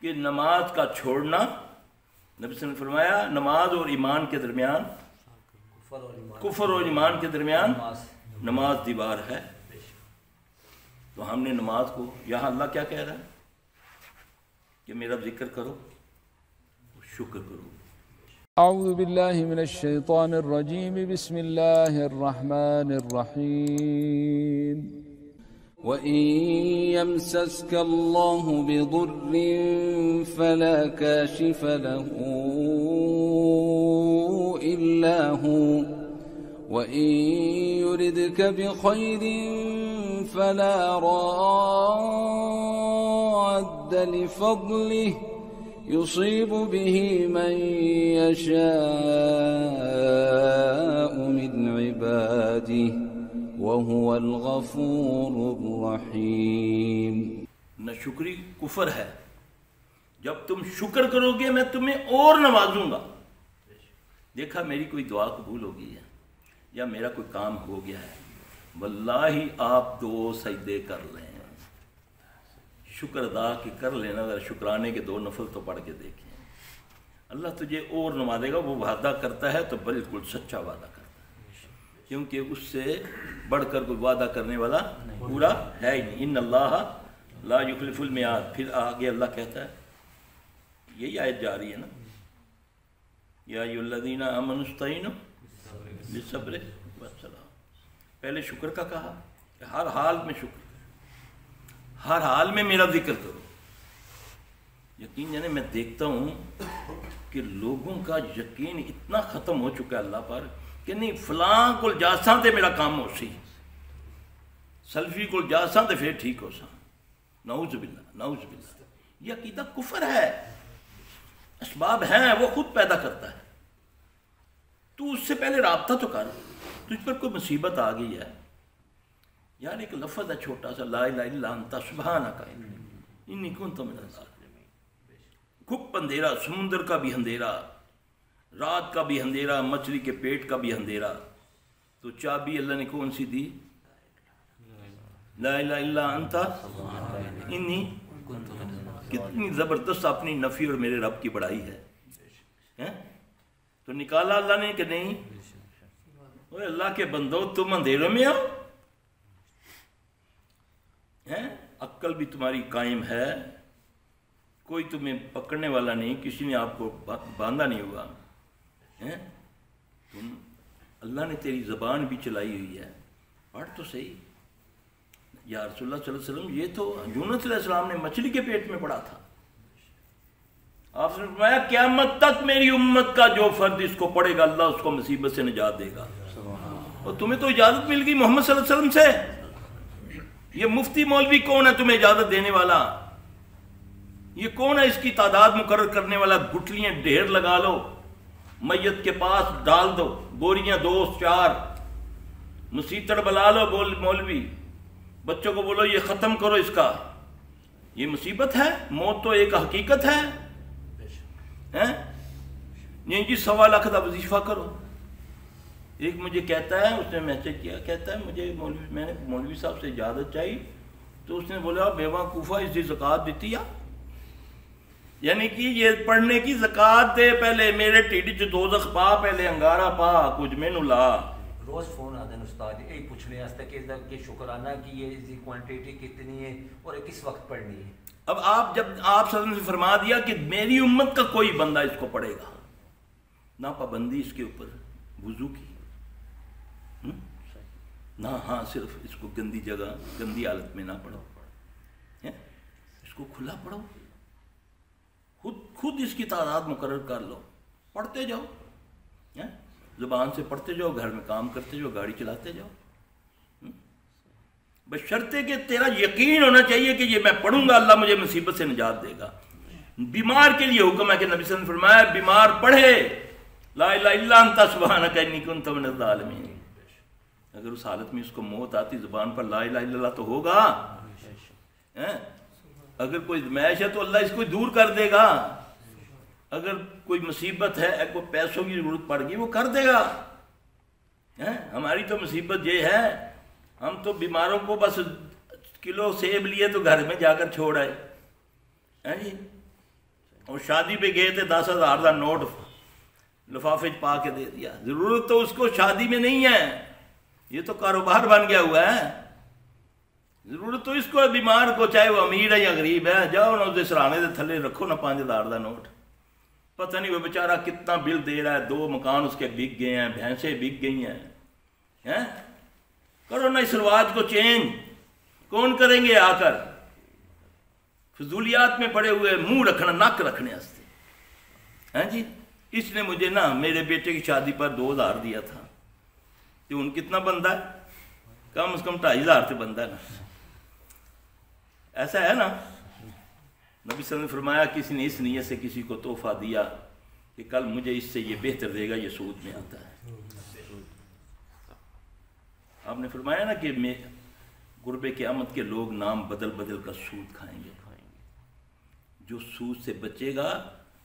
کہ نماز کا چھوڑنا، نبی صلی اللہ علیہ وسلم نے فرمایا نماز اور ایمان کے درمیان، کفر اور ایمان کے درمیان نماز دیوار ہے۔ تو ہم نے نماز کو، یہاں اللہ کیا کہہ رہا ہے کہ میرا ذکر کرو، شکر کرو۔ اعوذ باللہ من الشیطان الرجیم، بسم اللہ الرحمن الرحیم۔ وَإِن يَمْسَسْكَ اللَّهُ بِضُرٍّ فَلَا كَاشِفَ لَهُ إِلَّا هُوَ وَإِن يُرِدْكَ بِخَيْرٍ فَلَا رَادَّ لِفَضْلِهِ يصيب به من يشاء من عباده وهو الغفور الرحيم۔ ناشکری کفر ہے۔ جب تم شکر کرو گے میں تمہیں اور نوازوں گا۔ دیکھا میری کوئی دعا قبول ہو گئی ہے یا میرا کوئی کام ہو گیا ہے، واللہ آپ 2 سجدے کر لیں، شکر ادا کہ کر لینا، ذرا شکرانے کے 2 نفل تو پڑھ کے دیکھیں، اللہ تجھے اور نوازے گا۔ وہ وعدہ کرتا ہے تو بالکل سچا وعدہ کرتا ہے، کیونکہ اس سے بڑھ کر کوئی وعدہ کرنے والا پورا ہے ہی نہیں۔ ان اللہ لا یخلف المیعاد۔ پھر آگے اللہ کہتا ہے، یہی آیت جا رہی ہے نا، یا ایھا الذین آمنوا استعینوا بالصبر والصلاۃ۔ پہلے شکر کا کہا کہ ہر حال میں شکر، ہر حال میں میرا ذکر کرو۔ یقین یعنی میں دیکھتا ہوں کہ لوگوں کا یقین اتنا ختم ہو چکا ہے اللہ پر کہ نہیں فلاں کو جاساں تے میرا کام ہو سی، سلفی کو جاساں تے پھر ٹھیک ہو سا۔ نعوذ باللہ، نعوذ باللہ۔ یہ عقیدہ کفر ہے۔ اسباب ہیں وہ خود پیدا کرتا ہے، تو اس سے پہلے رابطہ تو کر۔ تجھ پر کوئی مصیبت آ گئی ہے، یار ایک لفظ ہے چھوٹا سا، لا الہ الا انت سبحانک انی کنت من الظالمین۔ کھپ اندھیرا، سمندر کا بھی اندھیرا، رات کا بھی اندھیرا، مچھلی کے پیٹ کا بھی اندھیرا، تو چابی اللہ نے کون سی دی؟ لا الہ الا انت انی۔ کتنی زبردست اپنی نفی اور میرے رب کی بڑائی ہے۔ تو نکالا اللہ نے کہ نہیں؟ اوہ اللہ کے بندو تم اندھیروں میں آؤ، عقل بھی تمہاری قائم ہے، کوئی تمہیں پکڑنے والا نہیں، کسی نے آپ کو باندھا نہیں ہوگا۔ تم اللہ نے تیری زبان بھی چلائی ہوئی ہے، پڑھ تو صحیح۔ یا رسول اللہ صلی اللہ علیہ وسلم، یہ تو یونس علیہ السلام نے مچھلی کے پیٹ میں پڑھا تھا۔ آپ نے فرمایا قیامت تک میری امت کا جو فرد اس کو پڑھے گا اللہ اس کو مصیبت سے نجات دے گا۔ اور تمہیں تو اجازت مل گئی محمد صلی اللہ علیہ وسلم سے۔ یہ مفتی مولوی کون ہے تمہیں اجازت دینے والا؟ یہ کون ہے اس کی تعداد مقرر کرنے والا؟ گٹلیاں ڈھیر لگا لو، میت کے پاس ڈال دو، بوریاں 2 4، مسیتڑ بلا لو مولوی، بچوں کو بولو یہ ختم کرو اس کا۔ یہ مصیبت ہے؟ موت تو ایک حقیقت ہے۔ نہیں جی 1.25 لاکھ کا وظیفہ کرو۔ ایک مجھے کہتا ہے، اس نے میسج کیا، کہتا ہے مجھے میں نے مولوی صاحب سے اجازت چاہیے، تو اس نے بولا بیوقوفہ اس کی زکوٰۃ دیتی ہے، یعنی کہ یہ پڑھنے کی زکوٰۃ دے، پہلے میرے ٹھڈ چ دوزخ پا، پہلے انگارا پا، کچھ مینوں لا۔ روز فون آتے ہیں استاد یہی پوچھنے واسطے کہ شکرانہ کی یہ اس کی کوانٹیٹی کتنی ہے اور کس وقت پڑھنی ہے۔ اب آپ جب آپ صلی اللہ علیہ وسلم نے فرما دیا کہ میری امت کا کوئی بندہ اس کو پڑھے گا، نہ پابندی اس کے اوپر وضو کی، نہ ہاں صرف اس کو گندی جگہ گندی حالت میں نہ پڑھو، اس کو کھلا پڑھو، خود اس کی تعداد مقرر کر لو، پڑھتے جاؤ، زبان سے پڑھتے جاؤ، گھر میں کام کرتے جاؤ، گاڑی چلاتے جاؤ، بشرطے کہ تیرا یقین ہونا چاہیے کہ یہ میں پڑھوں گا اللہ مجھے مصیبت سے نجات دے گا۔ بیمار کے لیے حکم ہے کہ نبی صلی اللہ علیہ وسلم نے فرمایا بیمار پڑھے لا الہ الا انت سبحانک انی کنت من الظالمین۔ اگر اس حالت میں اس کو موت آتی زبان پر لا الہ الا اللہ تو ہوگا، اگر کوئی زمائش ہے تو اللہ اس کو دور کر دے گا، اگر کوئی مصیبت ہے، کوئی پیسوں کی ضرورت پڑ گئی وہ کر دے گا۔ ہماری تو مصیبت یہ ہے ہم تو بیماروں کو بس کلو سیب لیے تو گھر میں جا کر چھوڑ آئے، اور شادی پہ گئے تھے 10,000 کا نوٹ لفافے پا کے دے دیا. ضرورت تو اس کو شادی میں نہیں ہے, یہ تو کاروبار بن گیا ہوا ہے. ضرورت تو اس کو بیمار کو, چاہے وہ امیر ہے یا غریب ہے, جاؤ نا اس سرانے دے تھلے رکھو نا 5,000 کا نوٹ. پتہ نہیں وہ بیچارہ کتنا بل دے رہا ہے, 2 مکان اس کے بک گئے ہیں, بھینسیں بک گئی ہیں. کرو نا اس رواج کو چینج. کون کریں گے آ کر؟ فضولیات میں پڑے ہوئے منہ رکھنا, نک رکھنے واسطے. ہاں جی, اس نے مجھے نا میرے بیٹے کی شادی پر 2,000 دیا تھا. تو ان کتنا بندہ ہے؟ کم از کم 2,500 سے بندہ ہے نا. ایسا ہے نا. نبی صلی اللہ علیہ وسلم نے فرمایا کسی نے اس نیت سے کسی کو تحفہ دیا کہ کل مجھے اس سے یہ بہتر دے گا, یہ سود میں آتا ہے. آپ نے فرمایا نا کہ میں قرب قیامت کے لوگ نام بدل بدل کر سود کھائیں گے. جو سود سے بچے گا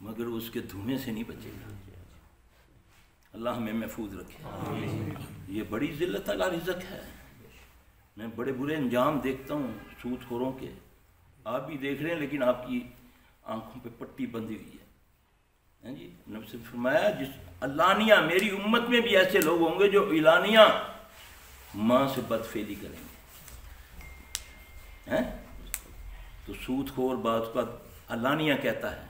مگر اس کے دھوئیں سے نہیں بچے گا. اللہ ہمیں محفوظ رکھے. یہ بڑی ذلت والا رزق ہے. میں بڑے برے انجام دیکھتا ہوں سود خوروں کے. آپ بھی دیکھ رہے ہیں, لیکن آپ کی آنکھوں پہ پٹی بندھی ہوئی ہے. جی, نبی سے فرمایا جس علانیہ, میری امت میں بھی ایسے لوگ ہوں گے جو علانیہ ماں سے بدفعلی کریں گے. تو سود خور بات کا علانیہ کہتا ہے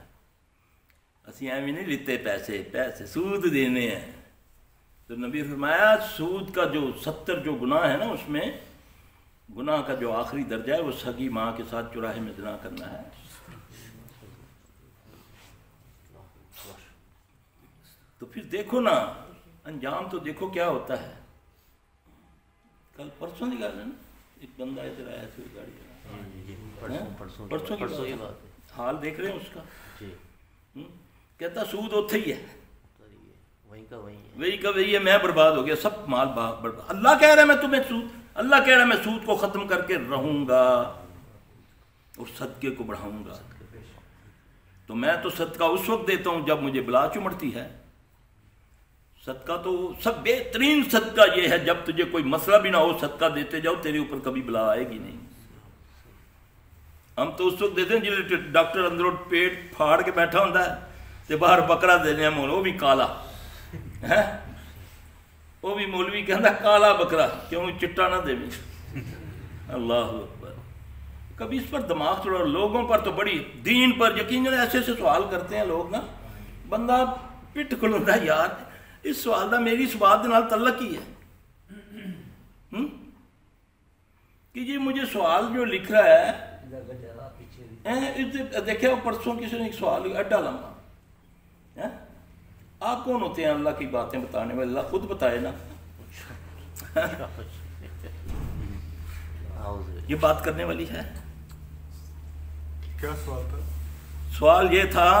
اسی ایویں نہیں لیتے پیسے سود دینے ہیں. تو نبی فرمایا سود کا جو 70 جو گناہ ہے نا, اس میں گناہ کا جو آخری درجہ ہے وہ سگی ماں کے ساتھ چوراہے میں زنا کرنا ہے. تو پھر دیکھو نا انجام تو دیکھو کیا ہوتا ہے. کل پرسوں کی گل ہے نا, ایک بندہ ادھر آیا تھا گاڑی, پرسوں کی حال دیکھ رہے ہیں اس کا. کہتا سود اتھے ہی ہے, وہی کا وہی ہے, میں برباد ہو گیا, سب مال برباد. اللہ کہہ رہا ہے میں تمہیں سود, اللہ کہہ رہا ہے میں سود کو ختم کر کے رہوں گا اور صدقے کو بڑھاؤں گا. تو میں تو صدقہ اس وقت دیتا ہوں جب مجھے بلا چمڑتی ہے. صدقہ تو سب بہترین صدقہ یہ ہے جب تجھے کوئی مسئلہ بھی نہ ہو, صدقہ دیتے جاؤ, تیرے اوپر کبھی بلا آئے گی نہیں. ہم تو اس وقت دیتے ہیں جی ڈاکٹر اندروں پیٹ پھاڑ کے بیٹھا ہوتا ہے تو باہر بکرا دینے ہم, وہ بھی کالا ہے, وہ بھی مولوی کہتا کالا بکرا, کیوں چٹا نہ دے. اللہ اکبر. کبھی اس پر دماغ تھوڑا, لوگوں پر تو بڑی دین پر یقین ایسے ایسے سوال کرتے ہیں لوگ نا, بندہ پٹ کھلوتا ہے یار اس سوال کا میری اس بات نال تعلق ہی ہے کہ جی مجھے سوال جو لکھ رہا ہے دیکھیں وہ پرسوں کسی نے ایک سوال ایڈا لمبا. آپ کون ہوتے ہیں اللہ کی باتیں بتانے والے؟ اللہ خود بتائے نا. یہ بات کرنے والی ہے. کیا سوال تھا؟ سوال یہ تھا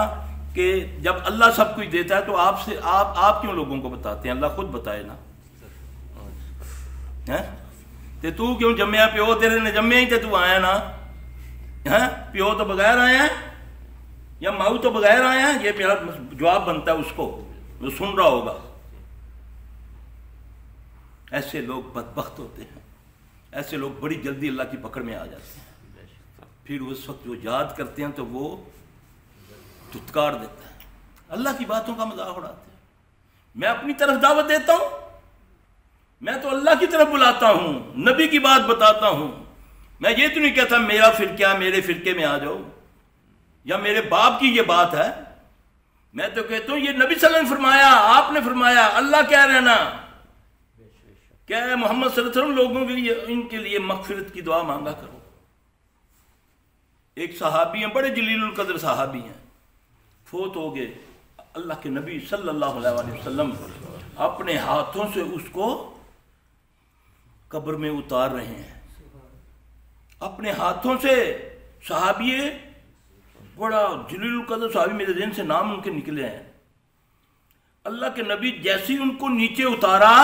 کہ جب اللہ سب کچھ دیتا ہے تو آپ سے آپ کیوں لوگوں کو بتاتے ہیں؟ اللہ خود بتائے نا. تے تو کیوں جمیا؟ پیو تیرے نے جمیا ہی تے تو آیا نا. پیو تو بغیر آیا ہے یا ماؤ تو بغیر آیا ہے؟ یہ میرا جواب بنتا ہے اس کو جو سن رہا ہوگا. ایسے لوگ بدبخت ہوتے ہیں, ایسے لوگ بڑی جلدی اللہ کی پکڑ میں آ جاتے ہیں. پھر اس وقت وہ یاد کرتے ہیں تو وہ دھتکار دیتا ہے, اللہ کی باتوں کا مذاق اڑاتے ہیں. میں اپنی طرف دعوت دیتا ہوں, میں تو اللہ کی طرف بلاتا ہوں, نبی کی بات بتاتا ہوں. میں یہ تو نہیں کہتا میرا فرقہ میرے فرقے میں آ جاؤ یا میرے باپ کی یہ بات ہے. میں تو کہتا ہوں یہ نبی صلی اللہ علیہ وسلم نے فرمایا, آپ نے فرمایا, اللہ کہہ رہے نا. کیا ہے محمد صلی اللہ علیہ وسلم لوگوں کے لیے ان کے لیے مغفرت کی دعا مانگا کرو. ایک صحابی ہیں, بڑے جلیل القدر صحابی ہیں, فوت ہو گئے. اللہ کے نبی صلی اللہ علیہ وسلم اپنے ہاتھوں سے اس کو قبر میں اتار رہے ہیں, اپنے ہاتھوں سے. صحابی بڑا جلیل القدر صحابی, میرے ذہن سے نام ان کے نکلے ہیں. اللہ کے نبی جیسے ان کو نیچے اتارا,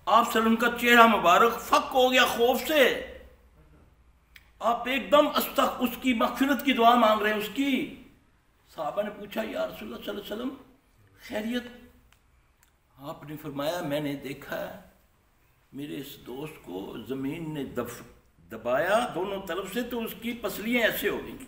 آپ صلی اللہ علیہ وسلم کا چہرہ مبارک فک ہو گیا خوف سے. آپ ایک دم اس کی مغفرت کی دعا مانگ رہے ہیں اس کی. صحابہ نے پوچھا یا رسول اللہ صلی اللہ علیہ وسلم خیریت؟ آپ نے فرمایا میں نے دیکھا میرے اس دوست کو زمین نے دبایا دونوں طرف سے تو اس کی پسلیاں ایسے ہو گئیں.